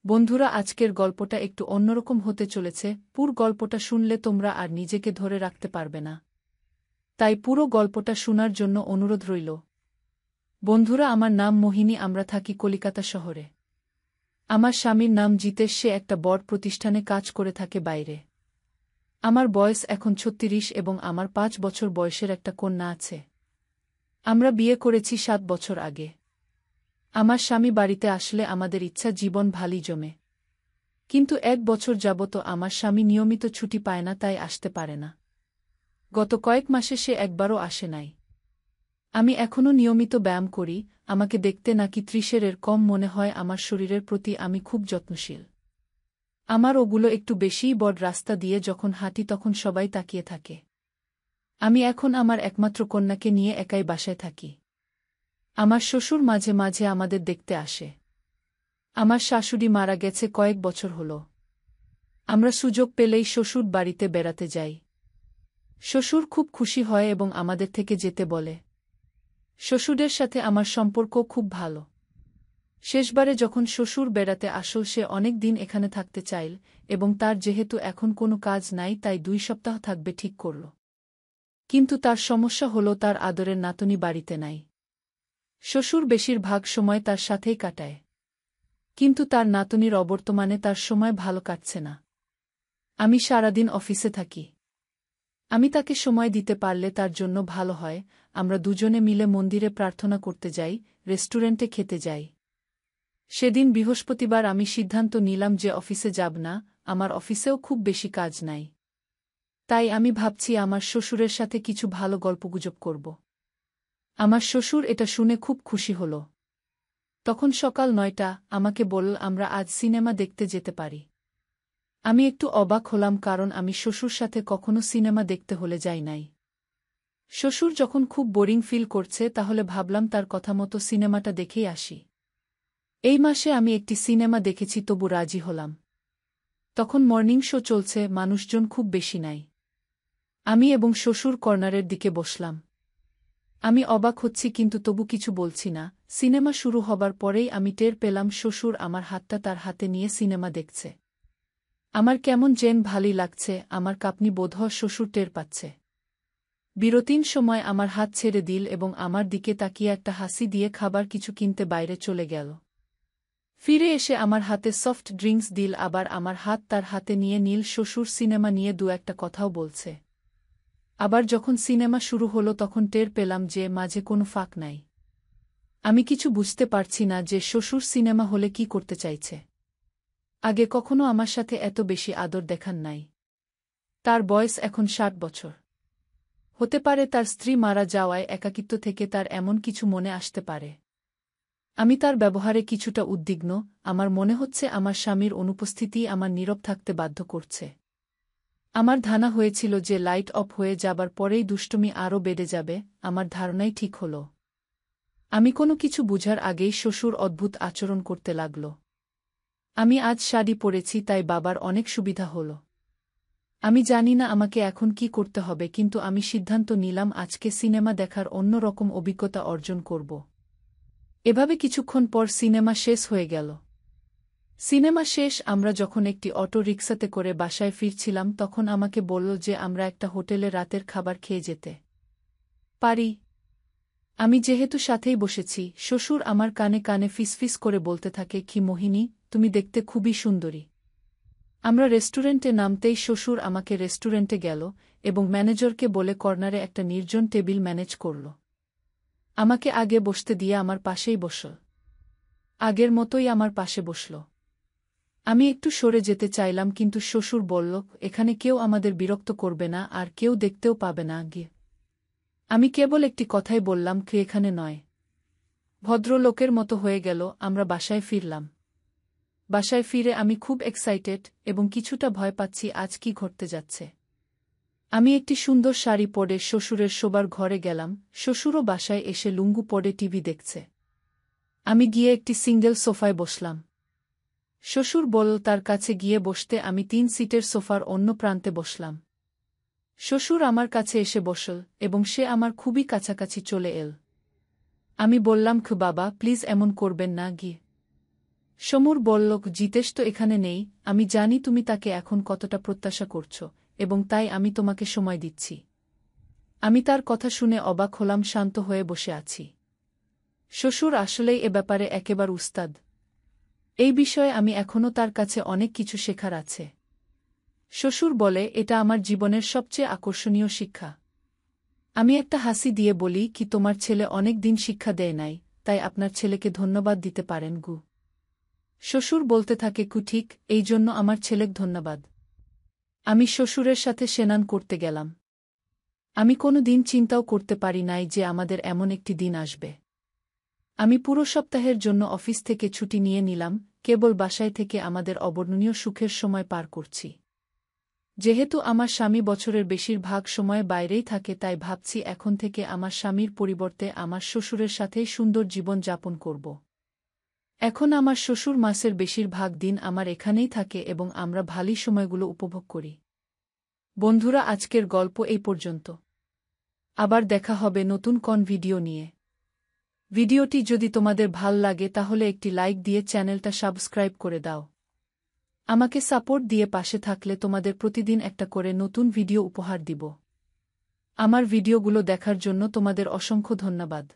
বন্ধুরা, আজকের গল্পটা একটু অন্যরকম হতে চলেছে। পুরো গল্পটা শুনলে তোমরা আর নিজেকে ধরে রাখতে পারবে না। তাই পুরো গল্পটা শোনার জন্য অনুরোধ রইল। বন্ধুরা, আমার নাম মোহিনী, আমরা থাকি কলিকাতা শহরে। আমার স্বামীর নাম জিতেশ, সে একটা বড় প্রতিষ্ঠানে কাজ করে থাকে বাইরে। আমার বয়স এখন ৩৬ এবং আমার ৫ বছর বয়সের একটা কন্যা আছে। আমরা বিয়ে করেছি ৭ বছর আগে। আমার স্বামী বাড়িতে আসলে আমাদের ইচ্ছা জীবন ভালোই জমে। কিন্তু ১ বছর যাবত আমার স্বামী নিয়মিত ছুটি পায় না, তাই আসতে পারে না। গত কয়েক মাসে সে একবারও আসে নাই। আমি এখনও নিয়মিত ব্যায়াম করি। আমাকে দেখতে নাকি ৩০-এর কম মনে হয়। আমার শরীরের প্রতি আমি খুব যত্নশীল। আমার ওগুলো একটু বেশিই বড়। রাস্তা দিয়ে যখন হাঁটি তখন সবাই তাকিয়ে থাকে। আমি এখন আমার একমাত্র কন্যাকে নিয়ে একাই বাসায় থাকি। আমার শ্বশুর মাঝে মাঝে আমাদের দেখতে আসে। আমার শাশুড়ি মারা গেছে কয়েক বছর হল। আমরা সুযোগ পেলেই শ্বশুর বাড়িতে বেড়াতে যাই। শ্বশুর খুব খুশি হয় এবং আমাদের থেকে যেতে বলে। শ্বশুরের সাথে আমার সম্পর্ক খুব ভালো। শেষবারে যখন শ্বশুর বেড়াতে আসল, সে অনেক দিন এখানে থাকতে চাইল এবং তার যেহেতু এখন কোনো কাজ নাই তাই ২ সপ্তাহ থাকবে ঠিক করল। কিন্তু তার সমস্যা হলো তার আদরের নাতনি বাড়িতে নাই। শ্বশুর বেশিরভাগ সময় তার সাথেই কাটায়, কিন্তু তার নাতনির অবর্তমানে তার সময় ভালো কাটছে না। আমি সারাদিন অফিসে থাকি। আমি তাকে সময় দিতে পারলে তার জন্য ভালো হয়। আমরা দুজনে মিলে মন্দিরে প্রার্থনা করতে যাই, রেস্টুরেন্টে খেতে যাই। সেদিন বৃহস্পতিবার আমি সিদ্ধান্ত নিলাম যে অফিসে যাব না। আমার অফিসেও খুব বেশি কাজ নাই। তাই আমি ভাবছি আমার শ্বশুরের সাথে কিছু ভালো গল্পগুজব করব। আমার শ্বশুর এটা শুনে খুব খুশি হল। তখন সকাল ৯টা, আমাকে বলল আমরা আজ সিনেমা দেখতে যেতে পারি। আমি একটু অবাক হলাম, কারণ আমি শ্বশুর সাথে কখনো সিনেমা দেখতে হলে যাই নাই। শ্বশুর যখন খুব বোরিং ফিল করছে তাহলে ভাবলাম তার কথা মতো সিনেমাটা দেখেই আসি। এই মাসে আমি একটি সিনেমা দেখেছি, তবু রাজি হলাম। তখন মর্নিং শো চলছে, মানুষজন খুব বেশি নাই। আমি এবং শ্বশুর কর্নারের দিকে বসলাম। আমি অবাক হচ্ছি কিন্তু তবু কিছু বলছি না। সিনেমা শুরু হবার পরেই আমি টের পেলাম শ্বশুর আমার হাতটা তার হাতে নিয়ে সিনেমা দেখছে। আমার কেমন যেন ভালোই লাগছে। আমার কাঁপুনি বোধহয় শ্বশুর টের পাচ্ছে। বিরতির সময় আমার হাত ছেড়ে দিল এবং আমার দিকে তাকিয়ে একটা হাসি দিয়ে খাবার কিছু কিনতে বাইরে চলে গেল। ফিরে এসে আমার হাতে সফট ড্রিঙ্কস দিল, আবার আমার হাত তার হাতে নিয়ে নীল। শ্বশুর সিনেমা নিয়ে দু একটা কথাও বলছে। আবার যখন সিনেমা শুরু হলো তখন টের পেলাম যে মাঝে কোনো ফাঁক নাই। আমি কিছু বুঝতে পারছি না যে শ্বশুর সিনেমা হলে কি করতে চাইছে। আগে কখনো আমার সাথে এত বেশি আদর দেখান নাই। তার বয়স এখন ৬০ বছর। হতে পারে তার স্ত্রী মারা যাওয়ায় একাকিত্ব থেকে তার এমন কিছু মনে আসতে পারে। আমি তার ব্যবহারে কিছুটা উদ্বিগ্ন। আমার মনে হচ্ছে আমার স্বামীর অনুপস্থিতি আমার নীরব থাকতে বাধ্য করছে। আমার ধারণা হয়েছিল যে লাইট অফ হয়ে যাবার পরেই দুষ্টুমি আরও বেড়ে যাবে। আমার ধারণাই ঠিক হল। আমি কোনো কিছু বুঝার আগেই শ্বশুর অদ্ভুত আচরণ করতে লাগল। আমি আজ শাড়ি পরেছি, তাই বাবার অনেক সুবিধা হল। আমি জানি না আমাকে এখন কি করতে হবে, কিন্তু আমি সিদ্ধান্ত নিলাম আজকে সিনেমা দেখার অন্য রকম অভিজ্ঞতা অর্জন করব। এভাবে কিছুক্ষণ পর সিনেমা শেষ হয়ে গেল। সিনেমা শেষ আমরা যখন একটি অটো রিকশাতে করে বাসায় ফিরছিলাম তখন আমাকে বলল যে আমরা একটা হোটেলে রাতের খাবার খেয়ে যেতে পারি। আমি যেহেতু সাথেই বসেছি, শ্বশুর আমার কানে কানে ফিসফিস করে বলতে থাকে, কি মোহিনী, তুমি দেখতে খুবই সুন্দরী। আমরা রেস্টুরেন্টে নামতেই শ্বশুর আমাকে রেস্টুরেন্টে গেল এবং ম্যানেজারকে বলে কর্নারে একটা নির্জন টেবিল ম্যানেজ করল। আমাকে আগে বসতে দিয়ে আমার পাশেই বসল। আগের মতোই আমার পাশে বসল। আমি একটু সরে যেতে চাইলাম, কিন্তু শ্বশুর বলল, এখানে কেউ আমাদের বিরক্ত করবে না আর কেউ দেখতেও পাবে না। গিয়ে আমি কেবল একটি কথাই বললাম, কে এখানে নয়। ভদ্রলোকের মতো হয়ে গেল। আমরা বাসায় ফিরলাম। বাসায় ফিরে আমি খুব এক্সাইটেড এবং কিছুটা ভয় পাচ্ছি আজ কি ঘটতে যাচ্ছে। আমি একটি সুন্দর শাড়ি পরে শ্বশুরের শোবার ঘরে গেলাম। শ্বশুরও বাসায় এসে লুঙ্গু পরে টিভি দেখছে। আমি গিয়ে একটি সিঙ্গেল সোফায় বসলাম। শ্বশুর বলল তার কাছে গিয়ে বসতে। আমি ৩ সিটের সোফার অন্য প্রান্তে বসলাম। শ্বশুর আমার কাছে এসে বসল এবং সে আমার খুবই কাছাকাছি চলে এল। আমি বললাম, বাবা প্লিজ এমন করবেন না। গিয়ে সমর বলল, জিতেশ তো এখানে নেই, আমি জানি তুমি তাকে এখন কতটা প্রত্যাশা করছ, এবং তাই আমি তোমাকে সময় দিচ্ছি। আমি তার কথা শুনে অবাক হলাম, শান্ত হয়ে বসে আছি। শ্বশুর আসলেই এ ব্যাপারে একেবারে উস্তাদ। এই বিষয়ে আমি এখনও তার কাছে অনেক কিছু শেখার আছে। শ্বশুর বলে, এটা আমার জীবনের সবচেয়ে আকর্ষণীয় শিক্ষা। আমি একটা হাসি দিয়ে বলি, কি তোমার ছেলে অনেক দিন শিক্ষা দেয় নাই, তাই আপনার ছেলেকে ধন্যবাদ দিতে পারেন গু। শ্বশুর বলতে থাকে, ঠিক, এই জন্য আমার ছেলেকে ধন্যবাদ। আমি শ্বশুরের সাথে সেনান করতে গেলাম। আমি কোনো দিন চিন্তাও করতে পারি নাই যে আমাদের এমন একটি দিন আসবে। আমি পুরো সপ্তাহের জন্য অফিস থেকে ছুটি নিয়ে নিলাম, কেবল বাসায় থেকে আমাদের অবর্ণনীয় সুখের সময় পার করছি। যেহেতু আমার স্বামী বছরের বেশিরভাগ সময় বাইরেই থাকে, তাই ভাবছি এখন থেকে আমার স্বামীর পরিবর্তে আমার শ্বশুরের সাথেই সুন্দর জীবন যাপন করব। এখন আমার শ্বশুর মাসের বেশিরভাগ দিন আমার এখানেই থাকে এবং আমরা ভালোই সময়গুলো উপভোগ করি। বন্ধুরা, আজকের গল্প এই পর্যন্ত। আবার দেখা হবে নতুন কোন ভিডিও নিয়ে। ভিডিওটি যদি তোমাদের ভাল লাগে তাহলে একটি লাইক দিয়ে চ্যানেলটা সাবস্ক্রাইব করে দাও। আমাকে সাপোর্ট দিয়ে পাশে থাকলে তোমাদের প্রতিদিন একটা করে নতুন ভিডিও উপহার দিব। আমার ভিডিওগুলো দেখার জন্য তোমাদের অসংখ্য ধন্যবাদ।